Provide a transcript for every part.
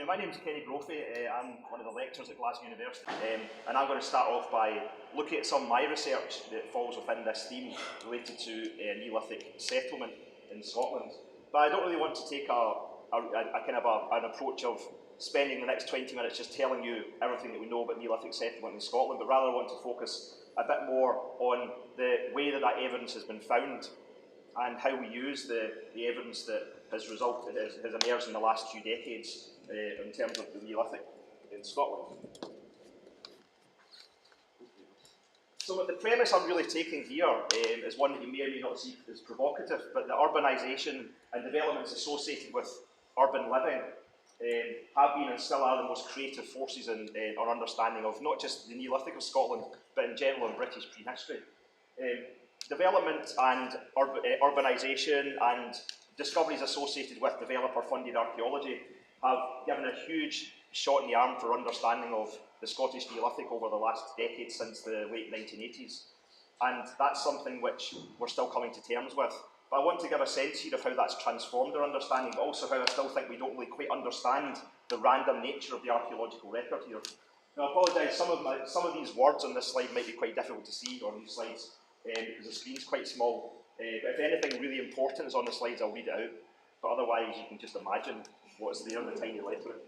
My name's Brophy. I'm one of the lecturers at Glasgow University, and I'm going to start off by looking at some of my research that falls within this theme related to Neolithic settlement in Scotland. But I don't really want to take an approach of spending the next 20 minutes just telling you everything that we know about Neolithic settlement in Scotland, but rather I want to focus a bit more on the way that evidence has been found and how we use the evidence that has emerged in the last few decades in terms of the Neolithic in Scotland. So the premise I'm really taking here is one that you may or may not see as provocative, but the urbanisation and developments associated with urban living have been and still are the most creative forces in our understanding of not just the Neolithic of Scotland, but in general in British prehistory. Development and urbanisation and discoveries associated with developer-funded archaeology have given a huge shot in the arm for understanding of the Scottish Neolithic over the last decade since the late 1980s. And that's something which we're still coming to terms with. But I want to give a sense here of how that's transformed our understanding, but also how I still think we don't really quite understand the random nature of the archaeological record here. Now, I apologise, some of these words on this slide might be quite difficult to see on these slides, because the screen's quite small. But if anything really important is on the slides, I'll read it out. But otherwise, you can just imagine what's there in the tiny lettering.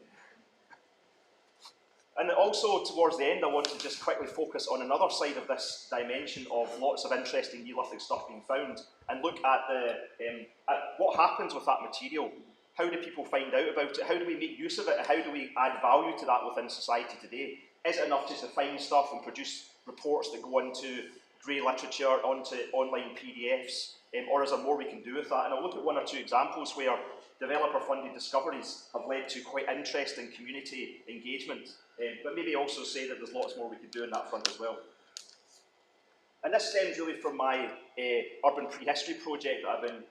And also, towards the end, I want to just quickly focus on another side of this dimension of lots of interesting Neolithic stuff being found, and look at what happens with that material. How do people find out about it? How do we make use of it? How do we add value to that within society today? Is it enough just to find stuff and produce reports that go into grey literature, onto online PDFs, or is there more we can do with that? And I'll look at one or two examples where developer-funded discoveries have led to quite interesting community engagement, but maybe also say that there's lots more we could do on that front as well. And this stems really from my urban prehistory project that I've been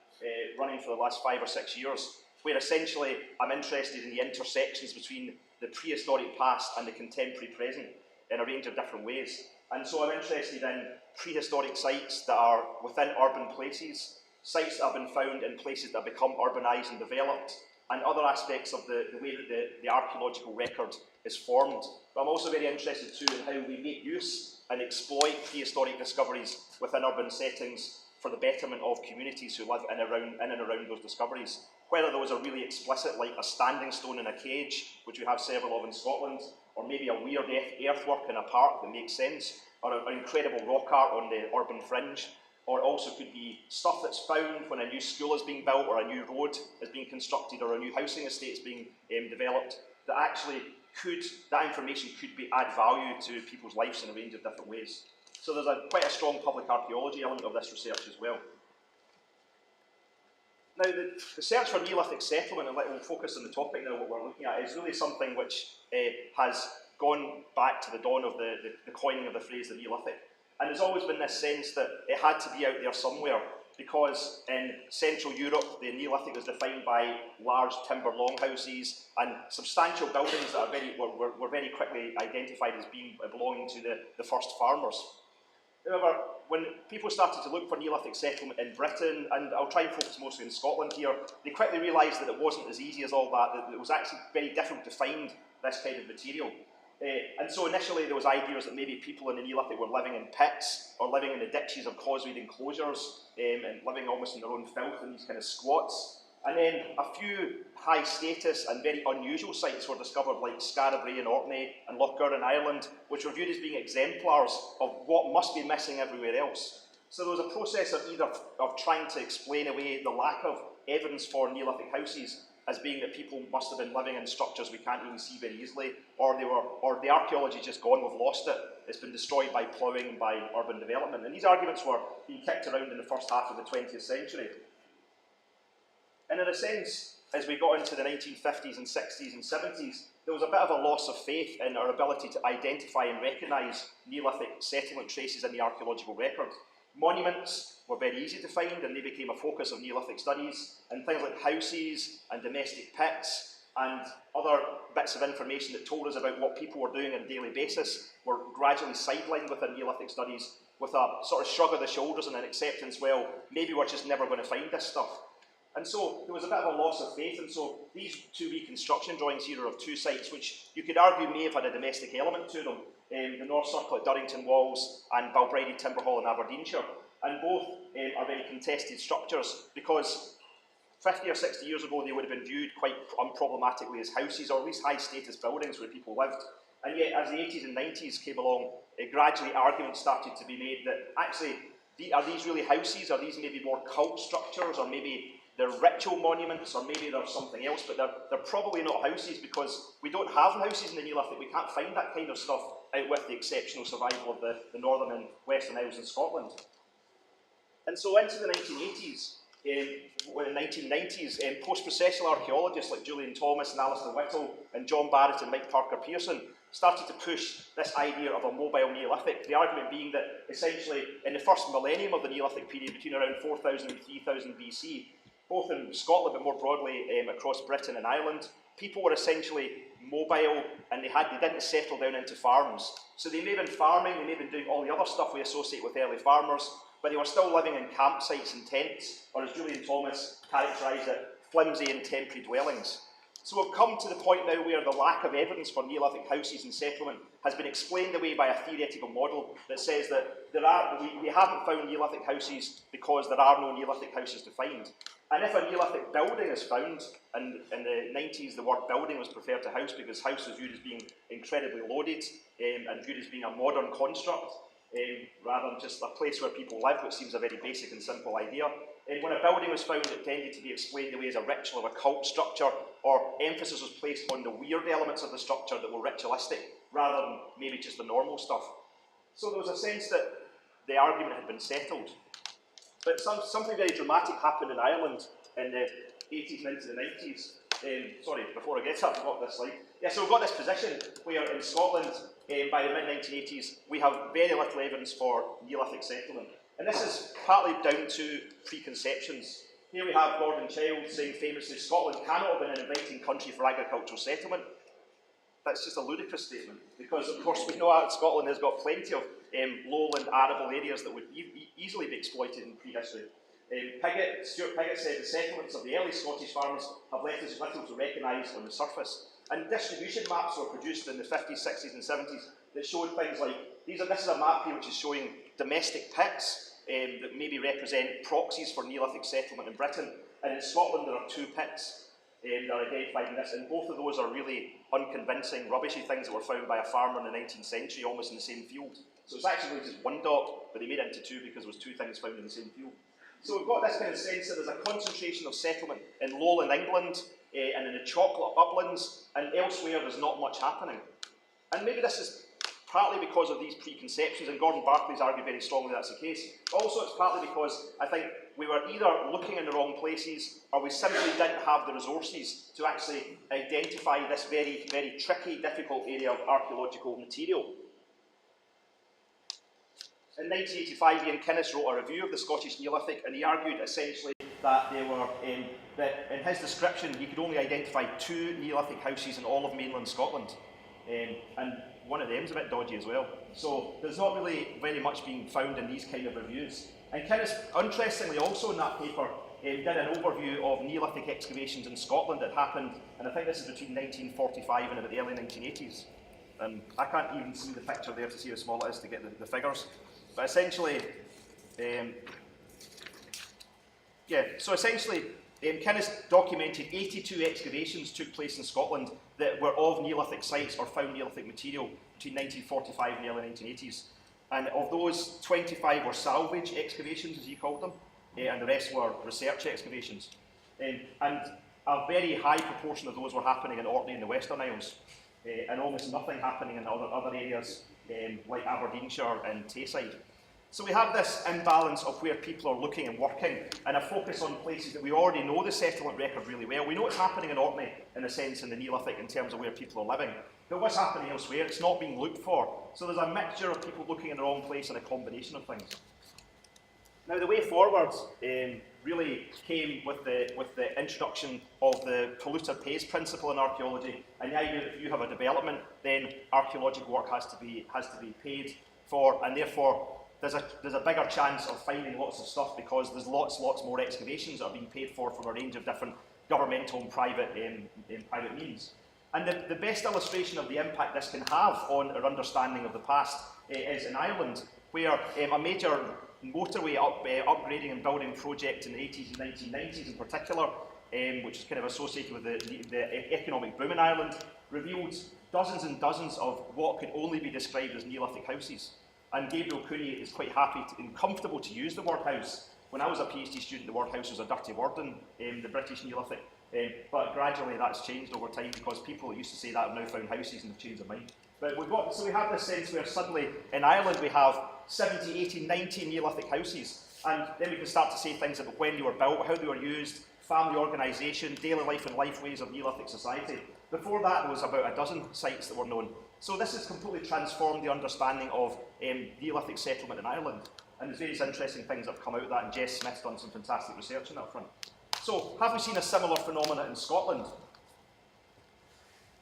running for the last 5 or 6 years, where essentially I'm interested in the intersections between the prehistoric past and the contemporary present in a range of different ways. And so I'm interested in prehistoric sites that are within urban places, sites that have been found in places that have become urbanised and developed, and other aspects of the way that the archaeological record is formed. But I'm also very interested too in how we make use and exploit prehistoric discoveries within urban settings for the betterment of communities who live in and around those discoveries. Whether those are really explicit, like a standing stone in a cage, which we have several of in Scotland, or maybe a weird earthwork in a park that makes sense, or an incredible rock art on the urban fringe, or also could be stuff that's found when a new school is being built, or a new road is being constructed, or a new housing estate is being developed, that actually that information could add value to people's lives in a range of different ways. So there's quite a strong public archaeology element of this research as well. Now, the search for Neolithic settlement, and we'll focus on the topic now, what we're looking at, is really something which has gone back to the dawn of the coining of the phrase the Neolithic. And there's always been this sense that it had to be out there somewhere, because in Central Europe, the Neolithic was defined by large timber longhouses and substantial buildings that were very quickly identified as belonging to the first farmers. However, when people started to look for Neolithic settlement in Britain, and I'll try and focus mostly in Scotland here, they quickly realised that it wasn't as easy as all that it was actually very difficult to find this kind of material. And so initially there was ideas that maybe people in the Neolithic were living in pits, or living in the ditches of causewayed enclosures, and living almost in their own filth in these kind of squats. And then a few high status and very unusual sites were discovered, like Scarabray in Orkney and Lochgar in Ireland, which were viewed as being exemplars of what must be missing everywhere else. So there was a process of trying to explain away the lack of evidence for Neolithic houses as being that people must have been living in structures we can't really see very easily, or the archaeology just gone, we've lost it. It's been destroyed by ploughing and by urban development. And these arguments were being kicked around in the first half of the 20th century. And in a sense, as we got into the 1950s and 60s and 70s, there was a bit of a loss of faith in our ability to identify and recognise Neolithic settlement traces in the archaeological record. Monuments were very easy to find, and they became a focus of Neolithic studies, and things like houses and domestic pits and other bits of information that told us about what people were doing on a daily basis were gradually sidelined within Neolithic studies with a sort of shrug of the shoulders and an acceptance, well, maybe we're just never going to find this stuff. And so there was a bit of a loss of faith, and so these two reconstruction drawings here are of two sites which you could argue may have had a domestic element to them, the North Circle at Durrington Walls and Balbrady Timber Hall in Aberdeenshire. And both are very contested structures because 50 or 60 years ago they would have been viewed quite unproblematically as houses, or at least high status buildings where people lived. And yet as the 80s and 90s came along, gradually arguments started to be made that actually, are these really houses? Are these maybe more cult structures, or maybe they're ritual monuments, or maybe they're something else, but they're probably not houses because we don't have houses in the Neolithic. We can't find that kind of stuff out with the exceptional survival of the Northern and Western Isles in Scotland. And so into the 1980s, in the 1990s, post-processual archaeologists like Julian Thomas and Alistair Whittle and John Barrett and Mike Parker Pearson started to push this idea of a mobile Neolithic, the argument being that essentially in the first millennium of the Neolithic period, between around 4000 and 3000 BC, both in Scotland but more broadly across Britain and Ireland, people were essentially mobile and they didn't settle down into farms. So they may have been farming, they may have been doing all the other stuff we associate with early farmers, but they were still living in campsites and tents, or as Julian Thomas characterised it, flimsy and temporary dwellings. So we've come to the point now where the lack of evidence for Neolithic houses and settlement has been explained away by a theoretical model that says that we haven't found Neolithic houses because there are no Neolithic houses to find. And if a Neolithic building is found, and in the 90s the word building was preferred to house because house was viewed as being incredibly loaded and viewed as being a modern construct, rather than just a place where people live, which seems a very basic and simple idea. And when a building was found, it tended to be explained away as a ritual of a cult structure, or emphasis was placed on the weird elements of the structure that were ritualistic, rather than maybe just the normal stuff. So there was a sense that the argument had been settled. But something very dramatic happened in Ireland in the 80s and into the 90s. Sorry, before I get up, I've got this slide. Yeah, so we've got this position where in Scotland, by the mid-1980s, we have very little evidence for Neolithic settlement. And this is partly down to preconceptions. Here we have Gordon Childe saying famously, Scotland cannot have been an inviting country for agricultural settlement. That's just a ludicrous statement, because of course we know that Scotland has got plenty of lowland arable areas that would easily be exploited in prehistory. Stuart Piggott said the settlements of the early Scottish farmers have left us little to recognise on the surface. And distribution maps were produced in the 50s, 60s and 70s that showed things like, this is a map here which is showing domestic pits that maybe represent proxies for Neolithic settlement in Britain. And in Scotland there are two pits that are identified in this, and both of those are really unconvincing, rubbishy things that were found by a farmer in the 19th century, almost in the same field. So it's actually just one dot, but they made it into two because there was two things found in the same field. So we've got this kind of sense that there's a concentration of settlement in lowland England and in the chocolate uplands, and elsewhere there's not much happening. And maybe this is partly because of these preconceptions, and Gordon Barclay's argued very strongly that's the case. Also, it's partly because I think we were either looking in the wrong places, or we simply didn't have the resources to actually identify this very, very tricky, difficult area of archaeological material. In 1985, Ian Kinnis wrote a review of the Scottish Neolithic, and he argued essentially that they were, that in his description, he could only identify 2 Neolithic houses in all of mainland Scotland. And one of them's a bit dodgy as well. So there's not really very much being found in these kind of reviews. And Kinnis, interestingly, also in that paper, did an overview of Neolithic excavations in Scotland that happened, and I think this is between 1945 and about the early 1980s. And I can't even see the picture there to see how small it is to get the figures. But essentially, Kinnis documented 82 excavations took place in Scotland that were of Neolithic sites or found Neolithic material between 1945 and the early 1980s. And of those, 25 were salvage excavations, as he called them, and the rest were research excavations. And a very high proportion of those were happening in Orkney and the Western Isles, and almost nothing happening in other areas like Aberdeenshire and Tayside. So we have this imbalance of where people are looking and working, and a focus on places that we already know the settlement record really well. We know what's happening in Orkney, in a sense, in the Neolithic, in terms of where people are living. But what's happening elsewhere, it's not being looked for. So there's a mixture of people looking in the wrong place and a combination of things. Now the way forward really came with the introduction of the polluter pays principle in archaeology, and the idea that if you have a development, then archaeological work has to be paid for, and therefore there's a bigger chance of finding lots of stuff because there's lots more excavations that are being paid for from a range of different governmental and private means. And the best illustration of the impact this can have on our understanding of the past is in Ireland, where a major motorway upgrading and building project in the 80s and 1990s in particular, which is kind of associated with the economic boom in Ireland, revealed dozens and dozens of what could only be described as Neolithic houses. And Gabriel Cooney is quite happy and comfortable to use the word house. When I was a PhD student, the word house was a dirty word in the British Neolithic. But gradually that's changed over time because people that used to say that have now found houses and have changed their mind. But so we have this sense where suddenly in Ireland we have 70, 80, 90 Neolithic houses. And then we can start to say things about when they were built, how they were used, family organisation, daily life and lifeways of Neolithic society. Before that, there was about a dozen sites that were known. So this has completely transformed the understanding of Neolithic settlement in Ireland. And there's various interesting things that have come out of that, and Jess Smith's done some fantastic research on that front. So, have we seen a similar phenomena in Scotland?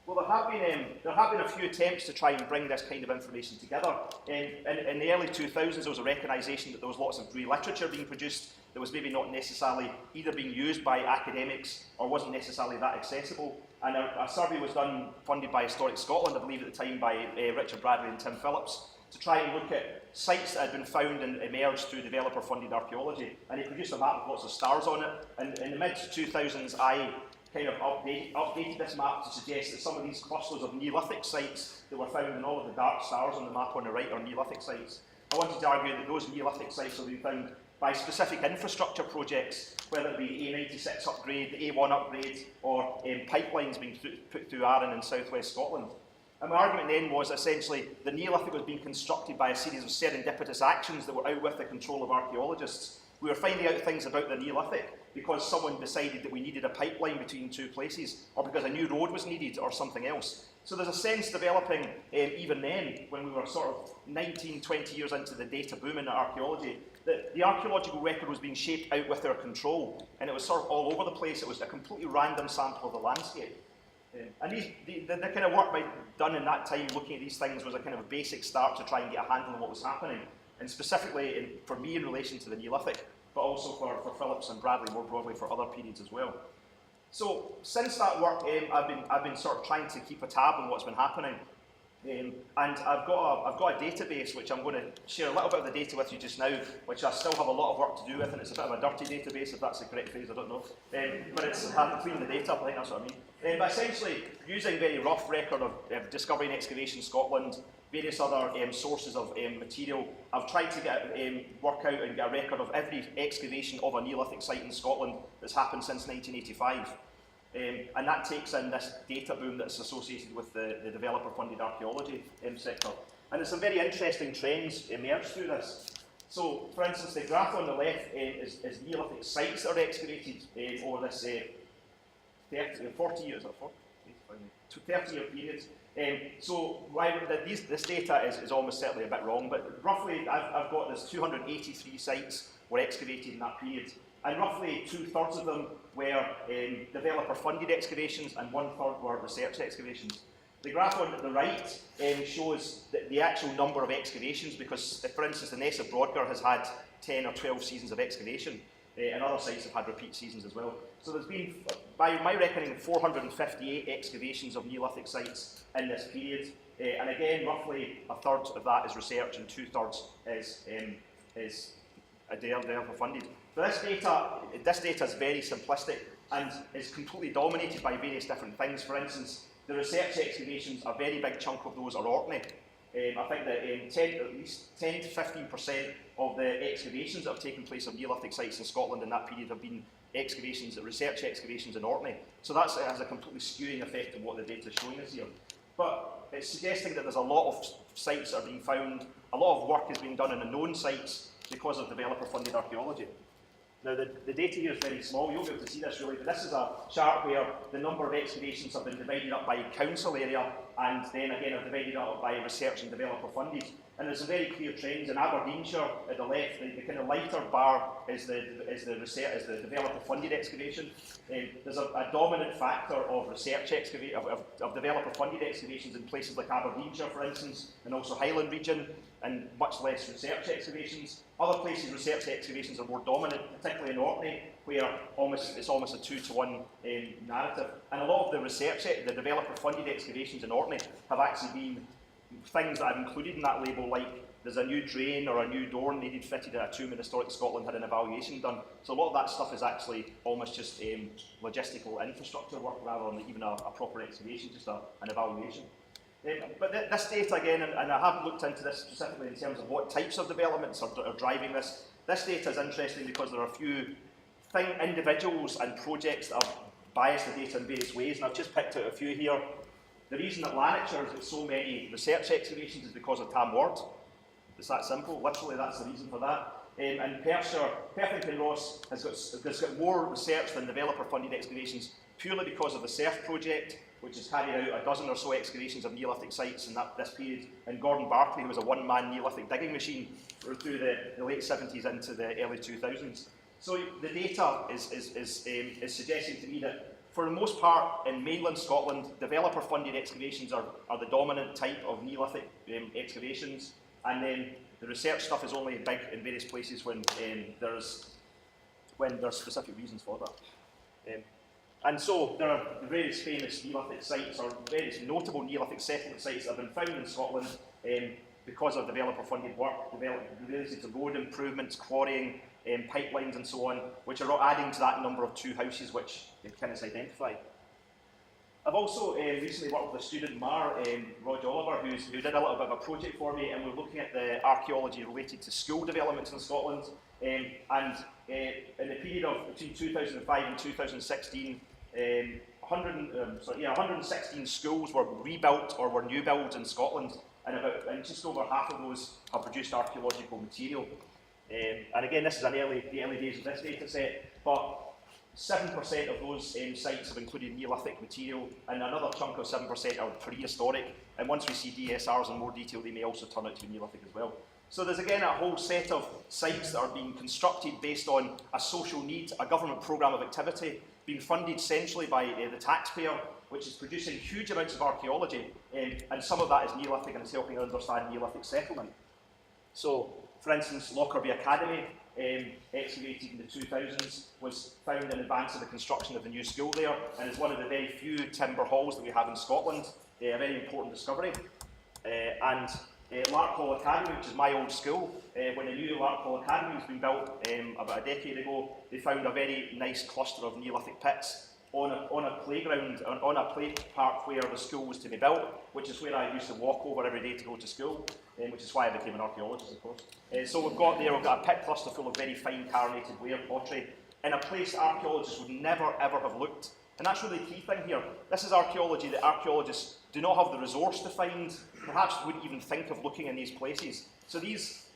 Well, there have been a few attempts to try and bring this kind of information together. In the early 2000s, there was a recognition that there was lots of grey literature being produced that was maybe not necessarily either being used by academics or wasn't necessarily that accessible. And a survey was done, funded by Historic Scotland, I believe at the time, by Richard Bradley and Tim Phillips, to try and look at sites that had been found and emerged through developer-funded archaeology. And he produced a map with lots of stars on it. And in the mid-2000s, I kind of updated this map to suggest that some of these clusters of Neolithic sites that were found in all of the dark stars on the map on the right are Neolithic sites. I wanted to argue that those Neolithic sites have been found by specific infrastructure projects, whether it be the A96 upgrade, the A1 upgrade, or pipelines being put through Arran in southwest Scotland. And my argument then was essentially the Neolithic was being constructed by a series of serendipitous actions that were out with the control of archaeologists. We were finding out things about the Neolithic because someone decided that we needed a pipeline between two places, or because a new road was needed, or something else. So there's a sense developing, even then, when we were sort of 19, 20 years into the data boom in archaeology, that the archaeological record was being shaped out with our control, and it was sort of all over the place. It was a completely random sample of the landscape. And the kind of work done in that time looking at these things was a kind of a basic start to try and get a handle on what was happening, and specifically for me in relation to the Neolithic, but also for Phillips and Bradley more broadly for other periods as well. So since that work, I've been sort of trying to keep a tab on what's been happening, and I've got a database which I'm going to share a little bit of the data with you just now, which I still have a lot of work to do with, and it's a bit of a dirty database, if that's the correct phrase, I don't know. But it's having to clean the data up, I think that's what I mean. But essentially, using very rough record of discovery and excavation Scotland, various other sources of material, I've tried to work out and get a record of every excavation of a Neolithic site in Scotland that's happened since 1985. And that takes in this data boom that's associated with the developer-funded archaeology sector. And there's some very interesting trends emerged through this. So, for instance, the graph on the left is Neolithic sites that are excavated over this 40-year period. So this data is almost certainly a bit wrong, but roughly I've got this 283 sites were excavated in that period, and roughly 2/3 of them were developer-funded excavations and 1/3 were research excavations. The graph on the right shows the actual number of excavations, because, for instance, the Ness of Brodgar has had 10 or 12 seasons of excavation, and other sites have had repeat seasons as well. So there's been, by my reckoning, 458 excavations of Neolithic sites in this period, and again, roughly 1/3 of that is research and 2/3 is developer-funded. But this data is very simplistic and is completely dominated by various different things. For instance, the research excavations, a very big chunk of those are Orkney. I think that at least 10 to 15% of the excavations that have taken place of Neolithic sites in Scotland in that period have been research excavations in Orkney. So that has a completely skewing effect on what the data is showing us here. But it's suggesting that there's a lot of sites that are being found, a lot of work is being done in the known sites because of developer-funded archaeology. Now, the data here is very small, you won't be able to see this really, but this is a chart where the number of excavations have been divided up by council area, and then again are divided up by research and developer funded. And there's some very clear trends. In Aberdeenshire, at the left, the kind of lighter bar is the developer-funded excavation. There's a dominant factor of research of developer-funded excavations in places like Aberdeenshire, for instance, and also Highland region, and much less research excavations. Other places, research excavations are more dominant, particularly in Orkney, where it's almost a 2-to-1 narrative. And a lot of the developer-funded excavations in Orkney have actually been things that I've included in that label, like there's a new drain or a new door needed fitted at a tomb in historic Scotland, had an evaluation done. So a lot of that stuff is actually almost just logistical infrastructure work rather than even a proper excavation, just an evaluation. But this data again, and I haven't looked into this specifically in terms of what types of developments are driving this. This data is interesting because there are a few individuals and projects that have biased the data in various ways, and I've just picked out a few here. The reason that Lanarkshire has got so many research excavations is because of Tam Ward. It's that simple. Literally, that's the reason for that. And Perth and Kinross has got more research than developer-funded excavations purely because of the SERF project, which has carried out a dozen or so excavations of Neolithic sites in this period. And Gordon Barclay, who was a one-man Neolithic digging machine through the late 70s into the early 2000s. So the data is suggesting to me that for the most part, in mainland Scotland, developer-funded excavations are the dominant type of Neolithic excavations, and then the research stuff is only big in various places when there's specific reasons for that. And so there are various famous Neolithic sites, or various notable Neolithic settlement sites that have been found in Scotland because of developer-funded work, related to road improvements, quarrying, pipelines and so on, which are adding to that number of 2 houses which Kinnes identified. I've also recently worked with a student, Rog Oliver, who did a little bit of a project for me, and we're looking at the archaeology related to school developments in Scotland. In the period of between 2005 and 2016, 116 schools were rebuilt or were new builds in Scotland, and just over half of those have produced archaeological material. And again, this is the early days of this data set, but 7% of those sites have included Neolithic material, and another chunk of 7% are prehistoric. And once we see DSRs in more detail, they may also turn out to be Neolithic as well. So there's again a whole set of sites that are being constructed based on a social need, a government programme of activity, being funded centrally by the taxpayer, which is producing huge amounts of archaeology, and some of that is Neolithic and is helping us understand Neolithic settlement. So, for instance, Larkhall Academy, excavated in the 2000s, was found in advance of the construction of the new school there, and is one of the very few timber halls that we have in Scotland, a very important discovery. And Larkhall Academy, which is my old school, when the new Larkhall Academy was being built about a decade ago, they found a very nice cluster of Neolithic pits on a playground, on a play park where the school was to be built, which is where I used to walk over every day to go to school, which is why I became an archaeologist, of course. So we've got a pit cluster full of very fine carnated ware pottery in a place archaeologists would never ever have looked. And that's really the key thing here. This is archaeology that archaeologists do not have the resource to find, perhaps wouldn't even think of looking in these places. So these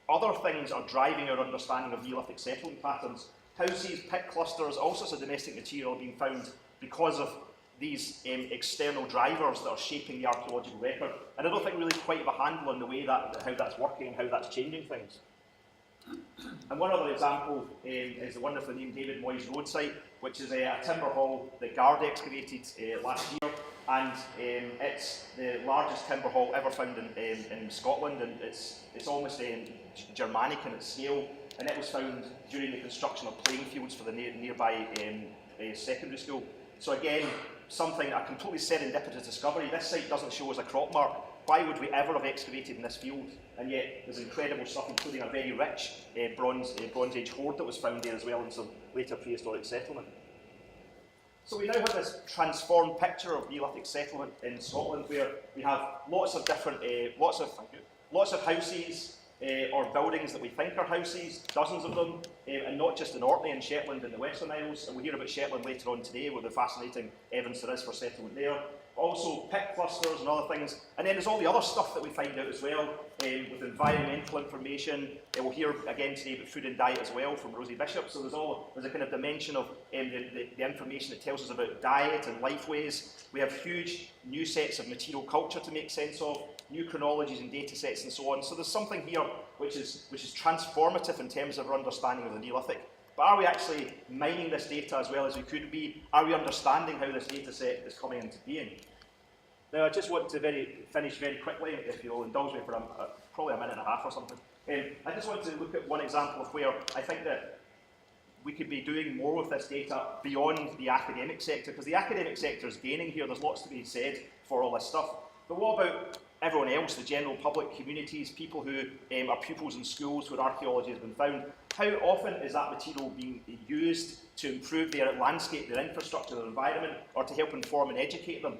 other things are driving our understanding of Neolithic settlement patterns. Houses, pit clusters, all sorts of domestic material being found because of these external drivers that are shaping the archaeological record. And I don't think we really quite have a handle on the way how that's working and how that's changing things. And one other example is the wonderfully named David Moyes Road site, which is a timber hall that Gard excavated last year, and it's the largest timber hall ever found in Scotland, and it's almost Germanic in its scale, and it was found during the construction of playing fields for the nearby secondary school. So again, a completely serendipitous discovery. This site doesn't show us a crop mark. Why would we ever have excavated in this field? And yet there's incredible stuff, including a very rich Bronze Age hoard that was found there as well, and some later prehistoric settlement. So we now have this transformed picture of Neolithic settlement in Scotland, where we have lots of different, lots of houses or buildings that we think are houses, dozens of them, and not just in Orkney and Shetland and the Western Isles. And we'll hear about Shetland later on today, with the fascinating evidence there is for settlement there. also pit clusters and other things. And then there's all the other stuff that we find out as well, with environmental information. We'll hear again today about food and diet as well from Rosie Bishop. So there's a kind of dimension of the information that tells us about diet and lifeways. We have huge new sets of material culture to make sense of, new chronologies and data sets and so on. So there's something here which is transformative in terms of our understanding of the Neolithic. But are we actually mining this data as well as we could be? Are we understanding how this data set is coming into being? Now, I just want to finish very quickly, if you'll indulge me for probably a minute and a half or something. I just want to look at one example of where I think that we could be doing more with this data beyond the academic sector, because the academic sector is gaining here. There's lots to be said for all this stuff. But what about everyone else, the general public, communities, people who are pupils in schools where archaeology has been found? How often is that material being used to improve their landscape, their infrastructure, their environment, or to help inform and educate them?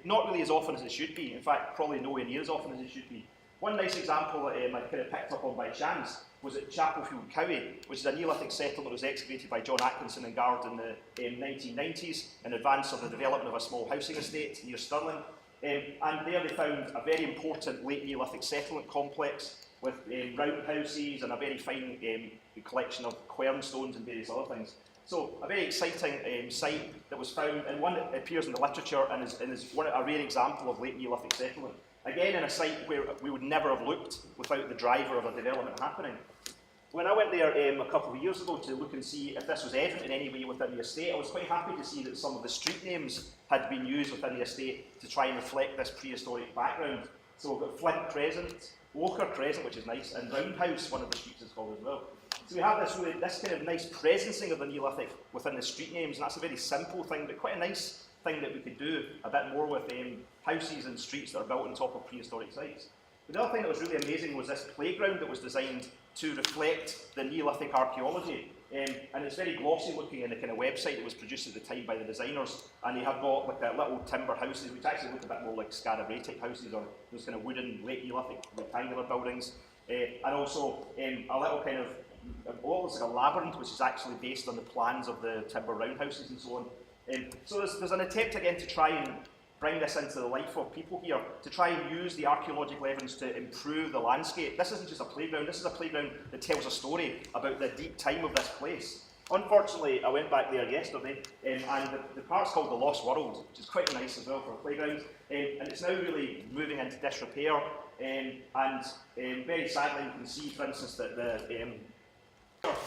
Not really as often as it should be. In fact, probably nowhere near as often as it should be. One nice example that I kind of picked up on by chance was at Chapelfield Cowie, which is a Neolithic settlement that was excavated by John Atkinson and Gard in the 1990s in advance of the development of a small housing estate near Stirling. And there they found a very important late Neolithic settlement complex with roundhouses and a very fine collection of quernstones and various other things. So a very exciting site that was found, and one that appears in the literature and is a rare example of late Neolithic settlement. Again, in a site where we would never have looked without the driver of a development happening. When I went there a couple of years ago to look and see if this was evident in any way within the estate, I was quite happy to see that some of the street names had been used within the estate to try and reflect this prehistoric background. So we've got Flint Crescent, Walker Crescent, which is nice, and Roundhouse, one of the streets is called as well. So we have this kind of nice presencing of the Neolithic within the street names, and that's a very simple thing, but quite a nice thing that we could do a bit more with houses and streets that are built on top of prehistoric sites. But the other thing that was really amazing was this playground that was designed to reflect the Neolithic archaeology. And it's very glossy looking in the kind of website that was produced at the time by the designers. And they have got like little timber houses, which actually look a bit more like Scarabray type houses, or those kind of wooden late Neolithic rectangular buildings. And also a little kind of, what looks like a labyrinth, which is actually based on the plans of the timber roundhouses and so on. So there's an attempt again to try and bring this into the life of people here, to try and use the archaeological evidence to improve the landscape. This isn't just a playground, this is a playground that tells a story about the deep time of this place. Unfortunately, I went back there yesterday, and the part's called the Lost World, which is quite nice as well for a playground, and it's now really moving into disrepair, and very sadly you can see, for instance, that the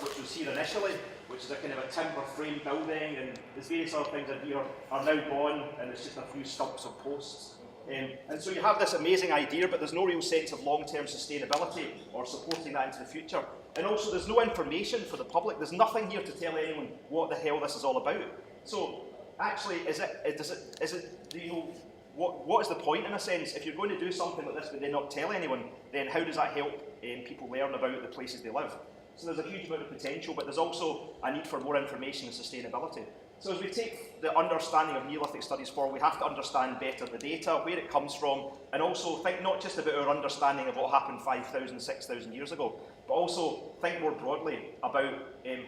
which was here initially, which is a kind of a timber frame building, and there's various other things in here are now gone, and it's just a few stumps of posts. And so you have this amazing idea, but there's no real sense of long-term sustainability or supporting that into the future. And also there's no information for the public. There's nothing here to tell anyone what the hell this is all about. So actually, what is the point in a sense? If you're going to do something like this but then not tell anyone, then how does that help people learn about the places they live? So there's a huge amount of potential, but there's also a need for more information and sustainability. So as we take the understanding of Neolithic studies forward, we have to understand better the data, where it comes from, and also think not just about our understanding of what happened 5,000, 6,000 years ago, but also think more broadly about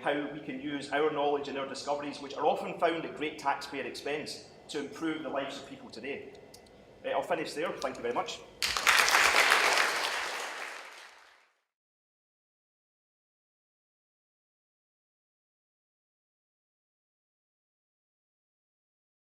how we can use our knowledge and our discoveries, which are often found at great taxpayer expense, to improve the lives of people today. I'll finish there. Thank you very much.